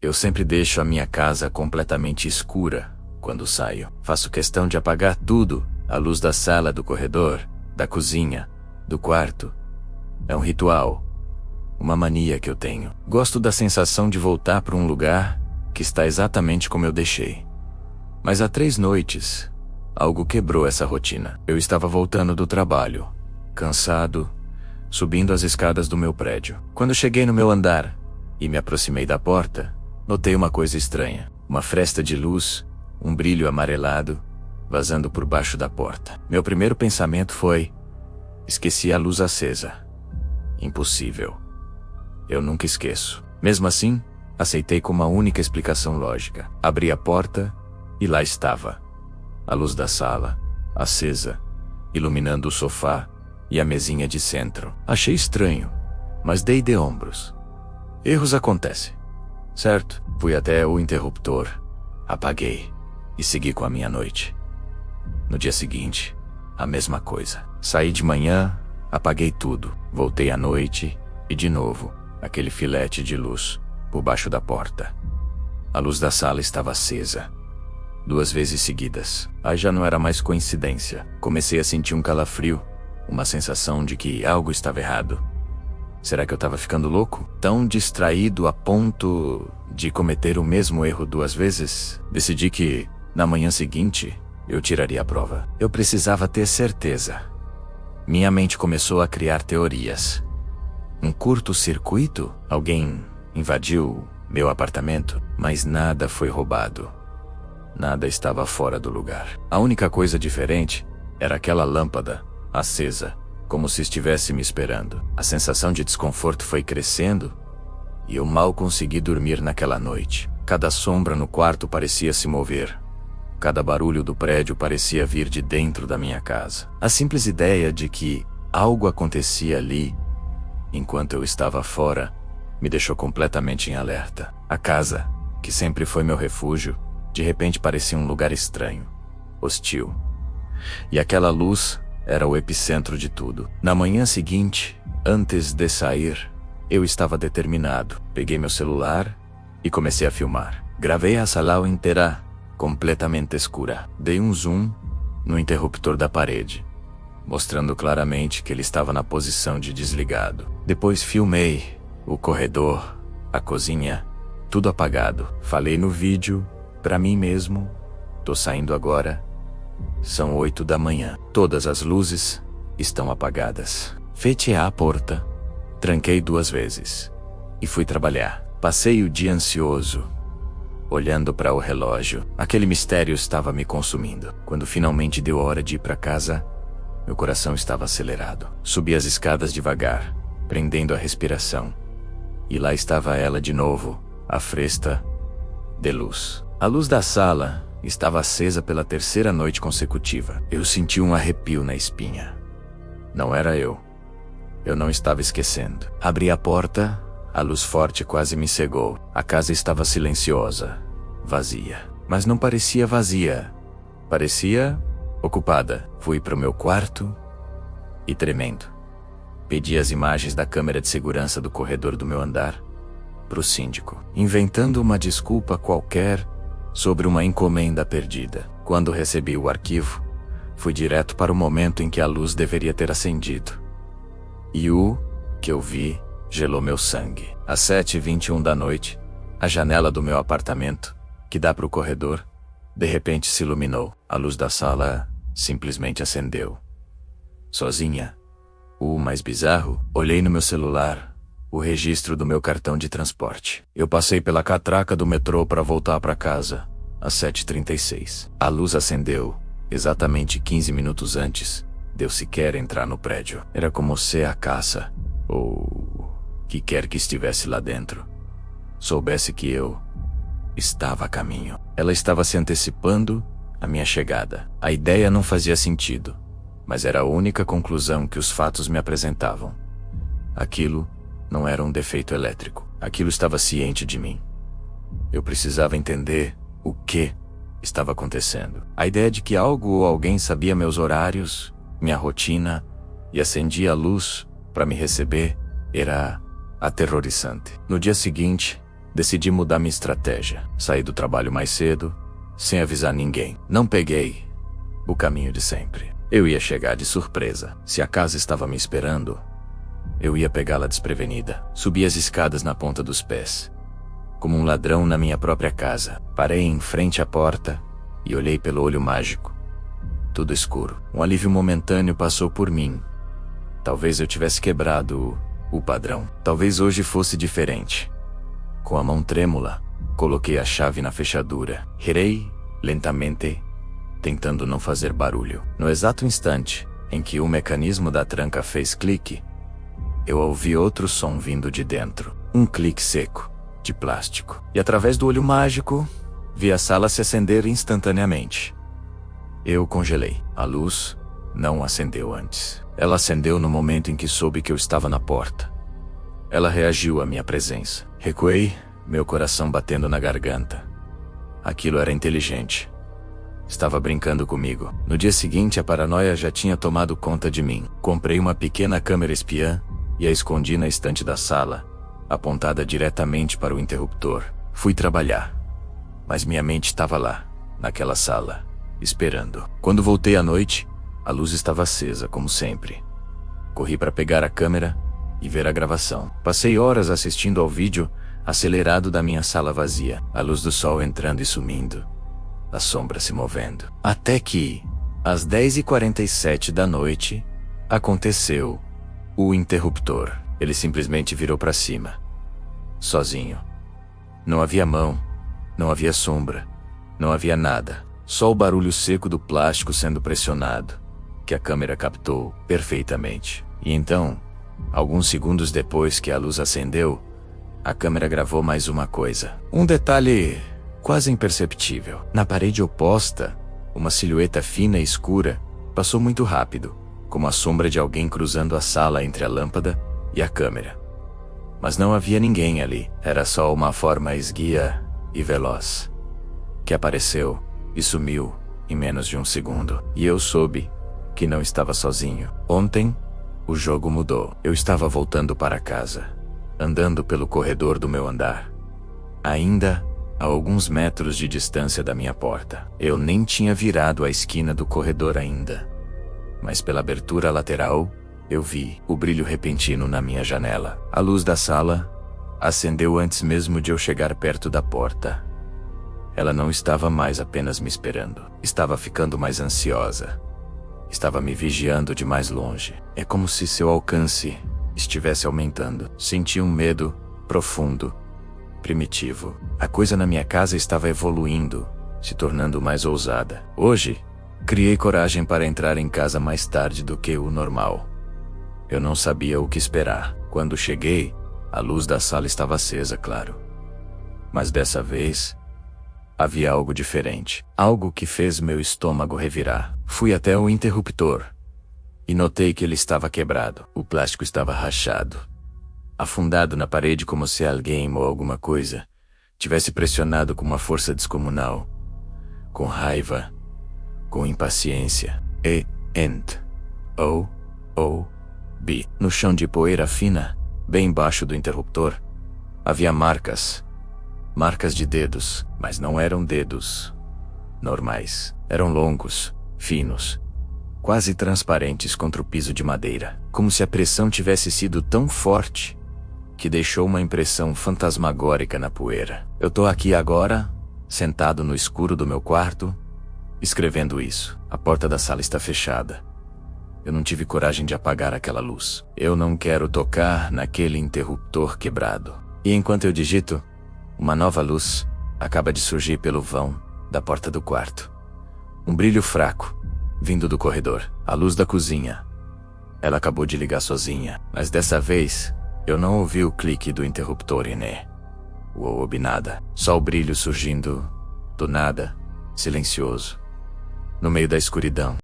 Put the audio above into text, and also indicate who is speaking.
Speaker 1: Eu sempre deixo a minha casa completamente escura quando saio. Faço questão de apagar tudo, a luz da sala, do corredor, da cozinha, do quarto. É um ritual, uma mania que eu tenho. Gosto da sensação de voltar para um lugar que está exatamente como eu deixei. Mas há 3 noites, algo quebrou essa rotina. Eu estava voltando do trabalho, cansado, subindo as escadas do meu prédio. Quando cheguei no meu andar e me aproximei da porta, notei uma coisa estranha. Uma fresta de luz, um brilho amarelado, vazando por baixo da porta. Meu primeiro pensamento foi: esqueci a luz acesa. Impossível. Eu nunca esqueço. Mesmo assim, aceitei como a única explicação lógica. Abri a porta e lá estava. A luz da sala, acesa, iluminando o sofá e a mesinha de centro. Achei estranho, mas dei de ombros. Erros acontecem, certo? Fui até o interruptor, apaguei e segui com a minha noite. No dia seguinte, a mesma coisa. Saí de manhã, apaguei tudo. Voltei à noite e de novo, aquele filete de luz por baixo da porta. A luz da sala estava acesa. 2 vezes seguidas. Aí já não era mais coincidência. Comecei a sentir um calafrio, uma sensação de que algo estava errado. Será que eu estava ficando louco? Tão distraído a ponto de cometer o mesmo erro 2 vezes? Decidi que, na manhã seguinte, eu tiraria a prova. Eu precisava ter certeza. Minha mente começou a criar teorias. Um curto-circuito? Alguém invadiu meu apartamento? Mas nada foi roubado. Nada estava fora do lugar. A única coisa diferente era aquela lâmpada, acesa, como se estivesse me esperando. A sensação de desconforto foi crescendo e eu mal consegui dormir naquela noite. Cada sombra no quarto parecia se mover. Cada barulho do prédio parecia vir de dentro da minha casa. A simples ideia de que algo acontecia ali, enquanto eu estava fora, me deixou completamente em alerta. A casa, que sempre foi meu refúgio, de repente parecia um lugar estranho, hostil. E aquela luz era o epicentro de tudo. Na manhã seguinte, antes de sair, eu estava determinado. Peguei meu celular e comecei a filmar. Gravei a sala inteira, completamente escura. Dei um zoom no interruptor da parede, mostrando claramente que ele estava na posição de desligado. Depois filmei o corredor, a cozinha, tudo apagado. Falei no vídeo pra mim mesmo: tô saindo agora. São 8 da manhã. Todas as luzes estão apagadas. Fechei a porta, tranquei 2 vezes e fui trabalhar. Passei o dia ansioso, olhando para o relógio. Aquele mistério estava me consumindo. Quando finalmente deu hora de ir para casa, meu coração estava acelerado. Subi as escadas devagar, prendendo a respiração. E lá estava ela de novo, a fresta de luz. A luz da sala estava acesa pela 3ª noite consecutiva. Eu senti um arrepio na espinha. Não era eu. Eu não estava esquecendo. Abri a porta, a luz forte quase me cegou. A casa estava silenciosa, vazia. Mas não parecia vazia. Parecia ocupada. Fui para o meu quarto e, tremendo, pedi as imagens da câmera de segurança do corredor do meu andar para o síndico, inventando uma desculpa qualquer sobre uma encomenda perdida. Quando recebi o arquivo, fui direto para o momento em que a luz deveria ter acendido. E o que eu vi gelou meu sangue. Às 7h21 da noite, a janela do meu apartamento, que dá para o corredor, de repente se iluminou. A luz da sala simplesmente acendeu. Sozinha. O mais bizarro, olhei no meu celular o registro do meu cartão de transporte. Eu passei pela catraca do metrô para voltar para casa, às 7h36. A luz acendeu exatamente 15 minutos antes de eu sequer entrar no prédio. Era como se a caça, ou que quer que estivesse lá dentro, soubesse que eu estava a caminho. Ela estava se antecipando à minha chegada. A ideia não fazia sentido, mas era a única conclusão que os fatos me apresentavam. Aquilo não era um defeito elétrico. Aquilo estava ciente de mim. Eu precisava entender o que estava acontecendo. A ideia de que algo ou alguém sabia meus horários, minha rotina e acendia a luz para me receber era aterrorizante. No dia seguinte, Decidi mudar minha estratégia. Saí do trabalho mais cedo, sem avisar ninguém. Não peguei o caminho de sempre. Eu ia chegar de surpresa. Se a casa estava me esperando, eu ia pegá-la desprevenida. Subi as escadas na ponta dos pés, como um ladrão na minha própria casa. Parei em frente à porta e olhei pelo olho mágico. Tudo escuro. Um alívio momentâneo passou por mim. Talvez eu tivesse quebrado o padrão. Talvez hoje fosse diferente. Com a mão trêmula, coloquei a chave na fechadura. Girei lentamente, tentando não fazer barulho. No exato instante em que o mecanismo da tranca fez clique, eu ouvi outro som vindo de dentro. Um clique seco, de plástico. E através do olho mágico, vi a sala se acender instantaneamente. Eu congelei. A luz não acendeu antes. Ela acendeu no momento em que soube que eu estava na porta. Ela reagiu à minha presença. Recuei, meu coração batendo na garganta. Aquilo era inteligente. Estava brincando comigo. No dia seguinte, a paranoia já tinha tomado conta de mim. Comprei uma pequena câmera espiã e a escondi na estante da sala, apontada diretamente para o interruptor. Fui trabalhar, mas minha mente estava lá, naquela sala, esperando. Quando voltei à noite, a luz estava acesa, como sempre. Corri para pegar a câmera e ver a gravação. Passei horas assistindo ao vídeo acelerado da minha sala vazia, a luz do sol entrando e sumindo, a sombra se movendo. Até que, às 10h47 da noite, aconteceu o interruptor. Ele simplesmente virou para cima, sozinho. Não havia mão, não havia sombra, não havia nada. Só o barulho seco do plástico sendo pressionado, que a câmera captou perfeitamente. E então, alguns segundos depois que a luz acendeu, a câmera gravou mais uma coisa. Um detalhe quase imperceptível. Na parede oposta, uma silhueta fina e escura passou muito rápido, como a sombra de alguém cruzando a sala entre a lâmpada e a câmera. Mas não havia ninguém ali. Era só uma forma esguia e veloz, que apareceu e sumiu em menos de um segundo. E eu soube que não estava sozinho. Ontem, o jogo mudou. Eu estava voltando para casa, andando pelo corredor do meu andar, ainda a alguns metros de distância da minha porta. Eu nem tinha virado a esquina do corredor ainda, mas pela abertura lateral, eu vi o brilho repentino na minha janela. A luz da sala acendeu antes mesmo de eu chegar perto da porta. Ela não estava mais apenas me esperando. Estava ficando mais ansiosa. Estava me vigiando de mais longe. É como se seu alcance estivesse aumentando. Senti um medo profundo, primitivo. A coisa na minha casa estava evoluindo, se tornando mais ousada. Hoje, criei coragem para entrar em casa mais tarde do que o normal. Eu não sabia o que esperar. Quando cheguei, a luz da sala estava acesa, claro. Mas dessa vez, havia algo diferente. Algo que fez meu estômago revirar. Fui até o interruptor e notei que ele estava quebrado. O plástico estava rachado, afundado na parede, como se alguém ou alguma coisa tivesse pressionado com uma força descomunal. Com raiva, com impaciência. E-N-T-O-O-B. No chão de poeira fina, bem embaixo do interruptor, havia marcas. Marcas de dedos, mas não eram dedos normais. Eram longos, finos, quase transparentes contra o piso de madeira. Como se a pressão tivesse sido tão forte que deixou uma impressão fantasmagórica na poeira. Eu tô aqui agora, sentado no escuro do meu quarto, escrevendo isso. A porta da sala está fechada. Eu não tive coragem de apagar aquela luz. Eu não quero tocar naquele interruptor quebrado. E enquanto eu digito, uma nova luz acaba de surgir pelo vão da porta do quarto. Um brilho fraco, vindo do corredor. A luz da cozinha. Ela acabou de ligar sozinha. Mas dessa vez, eu não ouvi o clique do interruptor e nem ouvi nada. Só o brilho surgindo do nada, silencioso, no meio da escuridão.